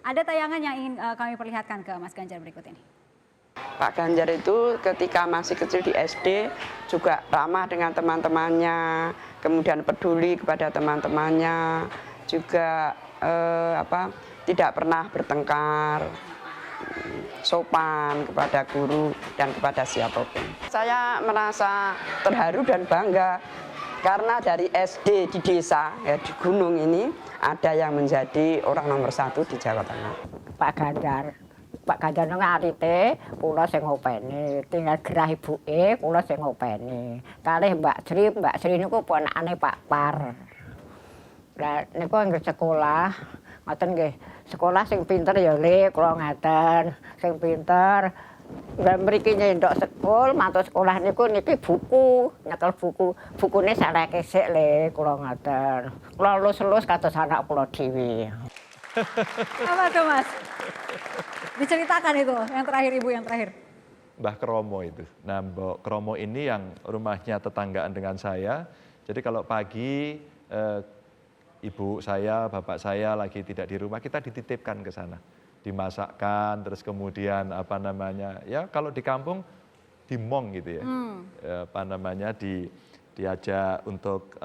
Ada tayangan yang ingin kami perlihatkan ke Mas Ganjar berikut ini. Pak Ganjar itu ketika masih kecil di SD juga ramah dengan teman-temannya, kemudian peduli kepada teman-temannya, juga tidak pernah bertengkar, sopan kepada guru dan kepada siapapun. Saya merasa terharu dan bangga karena dari SD di desa, ya, di gunung ini ada yang menjadi orang nomor 1 di Jawa Tengah. Pak Ganjar nang arite kula sing ngopeni, tinggal gerah ibuke kula sing ngopeni. Kalih Mbak Sri niku ponakane Pak Par. Lah niku anggere sekolah, ngoten nggih. Sekolah sing pinter ya Le, kula ngaten. Sing pinter lan mriki nyendok sekol, mantu sekolah niku niki buku, nyekel buku. Bukune sareke sik Le, kula ngaten. Kula lulus kados anak kula dhewe. Apa tuh Mas? Diceritakan itu yang terakhir Ibu yang terakhir. Mbah Kromo itu. Nah, Mbak Kromo ini yang rumahnya tetanggaan dengan saya. Jadi kalau pagi ibu saya, bapak saya lagi tidak di rumah, kita dititipkan ke sana. Dimasakkan, terus kemudian ya kalau di kampung dimong gitu ya. Diajak untuk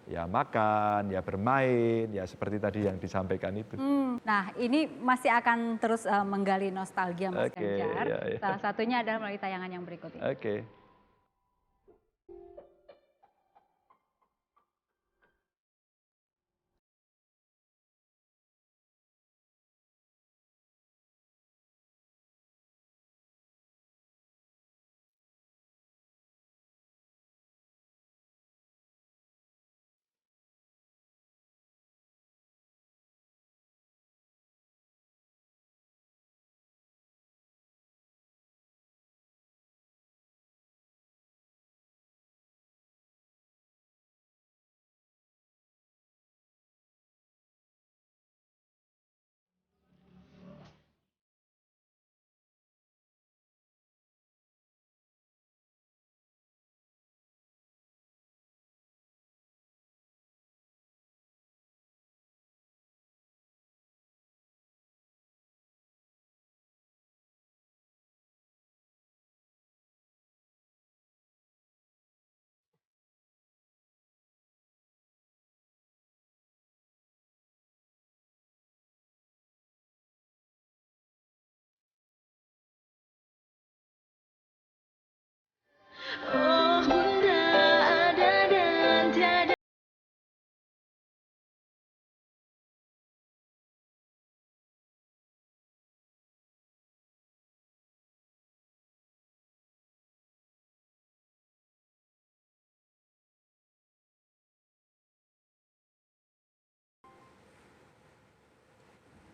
ya makan, ya bermain, ya seperti tadi yang disampaikan itu. Nah, ini masih akan terus menggali nostalgia Mas Ganjar. Iya. Salah satunya adalah melalui tayangan yang berikut ini. Oke.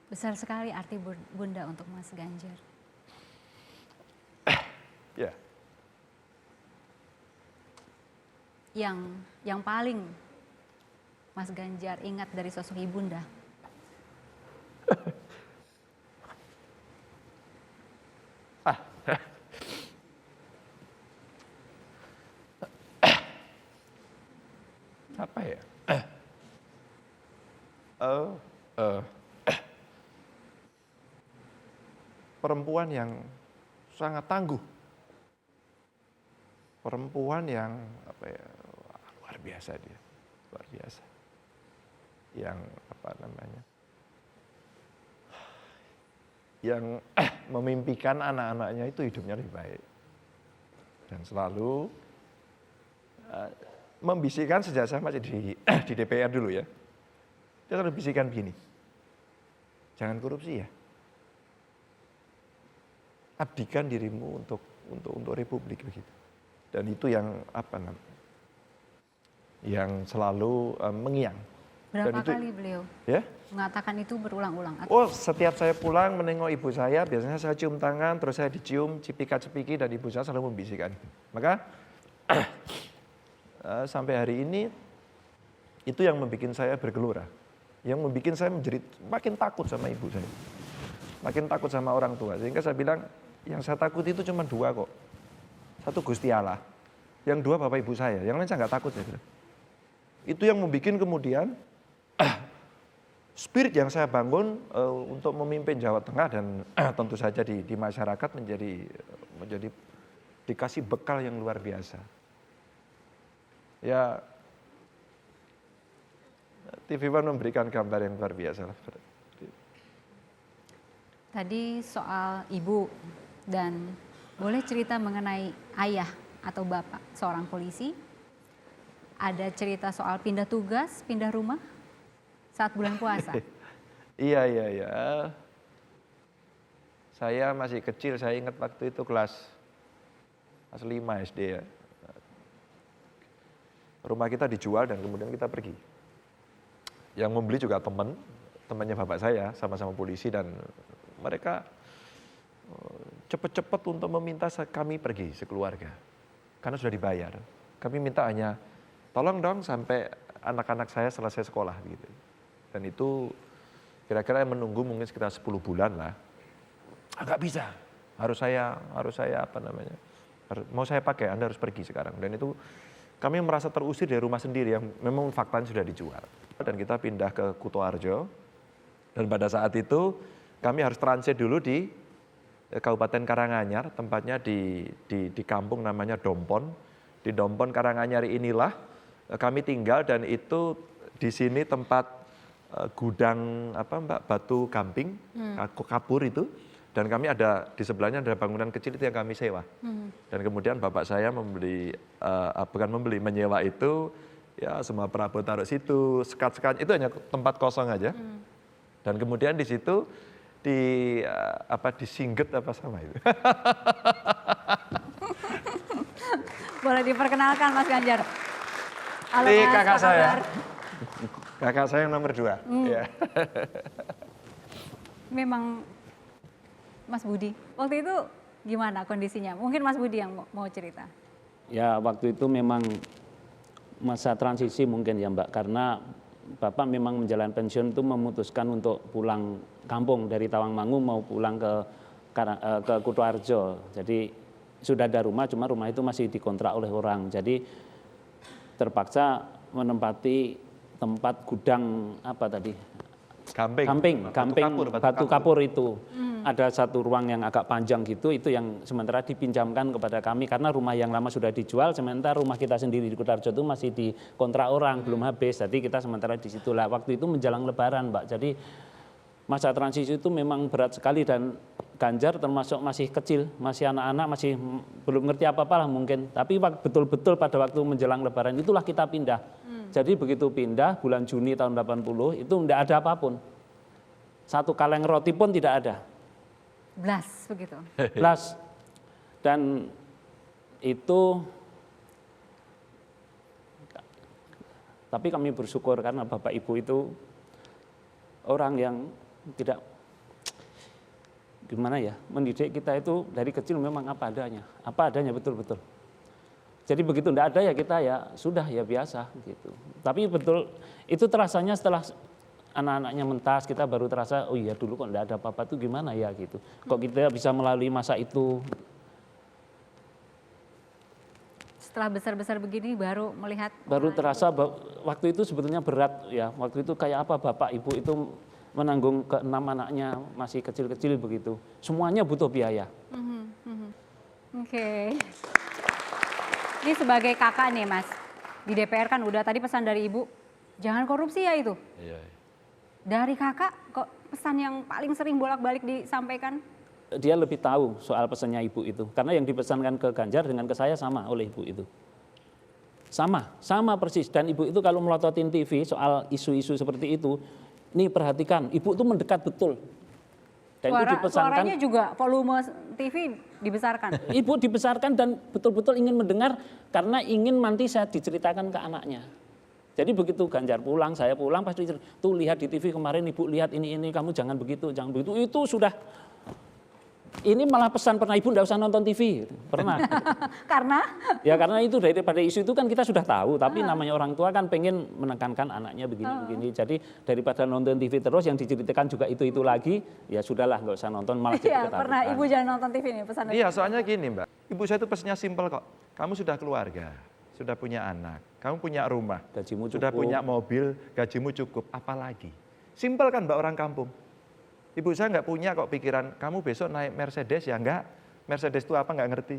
Besar sekali arti Bunda untuk Mas Ganjar. Ya. Yang paling Mas Ganjar ingat dari sosok Ibunda. Apa ya? Perempuan yang sangat tangguh. Perempuan yang luar biasa dia. Luar biasa. Yang yang memimpikan anak-anaknya itu hidupnya lebih baik. Dan selalu membisikkan sejak saya masih di DPR dulu ya. Dia selalu bisikan begini. Jangan korupsi ya. Abdikan dirimu untuk Republik begitu. Dan itu yang yang selalu mengiang. Berapa kali beliau ya? mengatakan itu berulang-ulang? Oh, setiap saya pulang menengok ibu saya, biasanya saya cium tangan, terus saya dicium cipika-cipiki dan ibu saya selalu membisikkan. Maka sampai hari ini itu yang membuat saya bergelora. Yang membuat saya menjerit, makin takut sama ibu saya. Makin takut sama orang tua. Sehingga saya bilang, yang saya takut itu cuma 2 kok. 1 Gusti Allah. Yang 2 bapak ibu saya. Yang lain saya nggak takut. Saya bilang. Itu yang membuat kemudian spirit yang saya bangun untuk memimpin Jawa Tengah dan tentu saja di masyarakat menjadi dikasih bekal yang luar biasa. Ya, TV One memberikan gambar yang luar biasa. Tadi soal ibu dan boleh cerita mengenai ayah atau bapak seorang polisi. Ada cerita soal pindah tugas, pindah rumah saat bulan puasa. Iya. Saya masih kecil, saya ingat waktu itu kelas 5 SD ya. Rumah kita dijual dan kemudian kita pergi. Yang membeli juga temannya bapak saya, sama-sama polisi, dan mereka cepat-cepat untuk meminta kami pergi sekeluarga. Karena sudah dibayar. Kami minta hanya, tolong dong sampai anak-anak saya selesai sekolah gitu. Dan itu kira-kira menunggu mungkin sekitar 10 bulan lah. Nggak bisa, harus saya mau saya pakai, Anda harus pergi sekarang. Dan itu kami merasa terusir dari rumah sendiri yang memang faktanya sudah dijual. Dan kita pindah ke Kutoarjo. Dan pada saat itu kami harus transit dulu di Kabupaten Karanganyar, tempatnya di kampung namanya Dompon. Di Dompon Karanganyar inilah kami tinggal, dan itu di sini tempat gudang batu gamping, kapur itu. Dan kami ada di sebelahnya ada bangunan kecil itu yang kami sewa. Dan kemudian bapak saya menyewa itu, ya semua perabot taruh situ, sekat-sekat itu hanya tempat kosong aja. Dan kemudian di situ disingget apa sama itu. Boleh diperkenalkan Mas Ganjar. Halo Ini Mas, kakak apa saya. kabar? Kakak saya yang nomor 2. Ya. Memang Mas Budi, waktu itu gimana kondisinya? Mungkin Mas Budi yang mau cerita. Ya waktu itu memang masa transisi mungkin ya Mbak, karena Bapak memang menjalani pensiun itu memutuskan untuk pulang kampung dari Tawangmangu mau pulang ke Kutoarjo. Jadi sudah ada rumah, cuma rumah itu masih dikontrak oleh orang. Jadi terpaksa menempati tempat gudang gamping, batu kapur itu. Ada satu ruang yang agak panjang gitu, itu yang sementara dipinjamkan kepada kami karena rumah yang lama sudah dijual, sementara rumah kita sendiri di Kutoarjo itu masih dikontrak orang, belum habis. Jadi kita sementara di situ lah. Waktu itu menjelang Lebaran, Mbak. Jadi masa transisi itu memang berat sekali, dan Ganjar termasuk masih kecil, masih anak-anak, masih belum ngerti apa-apa lah mungkin. Tapi betul-betul pada waktu menjelang Lebaran itulah kita pindah. Jadi begitu pindah bulan Juni tahun 80 itu tidak ada apapun. Satu kaleng roti pun tidak ada. Blas begitu. Blas. Dan itu, tapi kami bersyukur karena Bapak Ibu itu orang yang tidak, gimana ya, mendidik kita itu dari kecil memang apa adanya betul-betul. Jadi begitu tidak ada ya kita ya sudah ya biasa gitu. Tapi betul itu terasanya setelah anak-anaknya mentas, kita baru terasa, oh iya dulu kok tidak ada apa-apa tuh gimana ya gitu. Kok kita bisa melalui masa itu. Setelah besar-besar begini baru melihat. Baru terasa waktu itu sebetulnya berat ya. Waktu itu kayak apa Bapak Ibu itu menanggung ke-6 anaknya masih kecil-kecil begitu. Semuanya butuh biaya. Oke. Ini sebagai kakak nih Mas, di DPR kan udah tadi pesan dari Ibu, jangan korupsi ya itu. Iya. Dari kakak kok pesan yang paling sering bolak-balik disampaikan? Dia lebih tahu soal pesannya Ibu itu. Karena yang dipesankan ke Ganjar dengan ke saya sama oleh Ibu itu. Sama persis. Dan Ibu itu kalau melototin TV soal isu-isu seperti itu, nih perhatikan, Ibu itu mendekat betul. Dan itu dipesankan. Suaranya juga volume TV dibesarkan. Ibu dibesarkan dan betul-betul ingin mendengar karena ingin nanti saya diceritakan ke anaknya. Jadi begitu Ganjar pulang, saya pulang pasti tuh lihat di TV kemarin Ibu lihat ini kamu jangan begitu. Itu sudah. Ini malah pesan pernah Ibu tidak usah nonton TV, pernah. Karena? Ya karena itu daripada isu itu kan kita sudah tahu, tapi namanya orang tua kan pengen menekankan anaknya begini-begini. Jadi daripada nonton TV terus yang diceritakan juga itu lagi, ya sudahlah nggak usah nonton malah jadi ketakutan. Pernah Ibu jangan nonton TV nih pesan. Iya, soalnya gini Mbak, Ibu saya itu pesannya simpel kok. Kamu sudah keluarga, sudah punya anak, kamu punya rumah, Gajimu sudah cukup. punya mobil, gajimu cukup, apalagi? Simpel kan Mbak orang kampung. Ibu saya nggak punya kok pikiran, kamu besok naik Mercedes ya enggak. Mercedes itu apa nggak ngerti.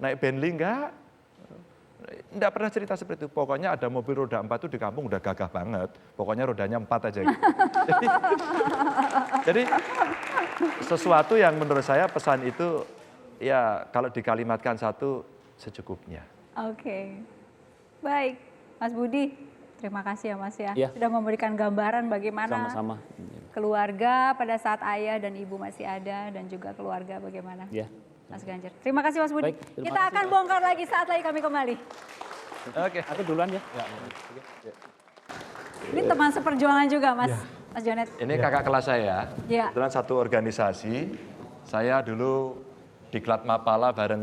Naik Bentley enggak. Enggak pernah cerita seperti itu. Pokoknya ada mobil roda 4 itu di kampung udah gagah banget. Pokoknya rodanya 4 aja gitu. Jadi sesuatu yang menurut saya pesan itu ya kalau dikalimatkan satu secukupnya. Oke. Baik, Mas Budi, terima kasih ya Mas ya. Ya. Sudah memberikan gambaran bagaimana Sama-sama. keluarga pada saat ayah dan ibu masih ada dan juga keluarga bagaimana. Ya. Mas Ganjar. Terima kasih Mas Budi. Baik, terima Kita akan bongkar lagi saat lagi kami kembali. Oke. Aku duluan ya. Ini teman seperjuangan juga Mas. Mas Jonet. Ini kakak kelas saya. Ya. Kebetulan satu organisasi. Saya dulu diklat Mapala bareng